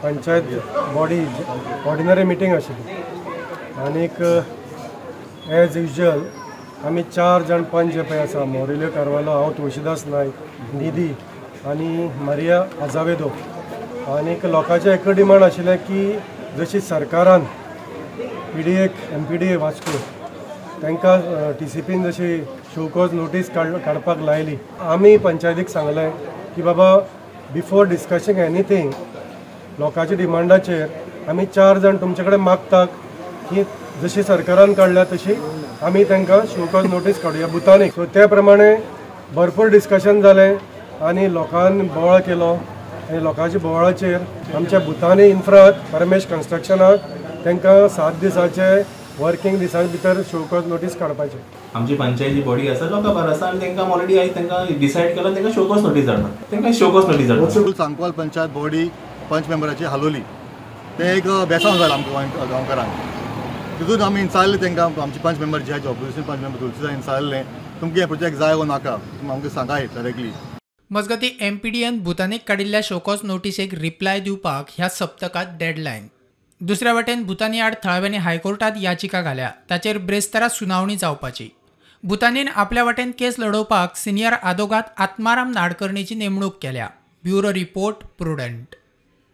Panchayat body ordinary meeting आशिल्ली आनीक age usual आमी 4 जाण पंच जे पळय आसा मोरिल्यो कारवालो, हांव तुळशीदास नायक, निधी आनी मारिया आझावेदो. आनीक लोकांचें एक डिमांड आशिल्लें की जशी सरकारान PDAक MPDA वास्को तांकां TCPन जशी शोकॉज नोटीस काडपाक लायली, आमी पंचायतीक सांगलें की बाबा बिफोर डिस्कसींग एनीथींग लोकांच्या डिमांडाचेर आमी 4 जाण तुमचे कडेन मागतात की जशी सरकारान काडल्या तशी आमी तांकां शोकॉज नोटीस काडुया बुतानीक. सो त्या प्रमाणे भरपूर डिस्कशन जालें आनी लोकांनी बोवाळ केलो आनी लोकांच्या बोवाळाचेर आमच्या बुतानी इन्फ्राक परमेश कन्स्ट्रक्शनाक तांकां 7 दिसाचे वर्किंग दिसां भितर शोकॉज नोटीस काडपाचें. आमची पंचायती बॉडी आसा लोकां बरो आसा आनी तांकां ऑलरेडी आयज तांकां डिसायड केला तांकां शोकॉज नोटीस धाडना, तांकां शोकॉज नोटीस धाडना. सांकवाल पंचायत बॉडी पंच मेंबराची हालोली ते एक बेसांव जालें आमकां गांवकारांक. तितून आमी इन्सारलें तांकां आमचे पंच मेंबर जे ऑपोजिशन पंच मेंबर तुळशीदास इन्सारलें तुमकां हे प्रोजेक्ट जाय वो नाका तुमी आमकां सांगाय डायरेक्टली. मजगतीं MPDAन भुतानीक काडिल्ल्या शोकॉज नोटीसेक रिप्लाय दिवपाक ह्या सप्तकात डेडलायन. दुसऱ्या वटेन भुतानी आड थळाव्यांनी हायकोर्टात याचिका घाल्या, ताचेर ब्रेस्तारा सुनावणी जावपाची. भुतानीन आपल्या वटेन केस लडोवपाक सिनियर आदोगाद आत्माराम नाडकर्णीची नेमणूक केल्या. Bureau report prudent.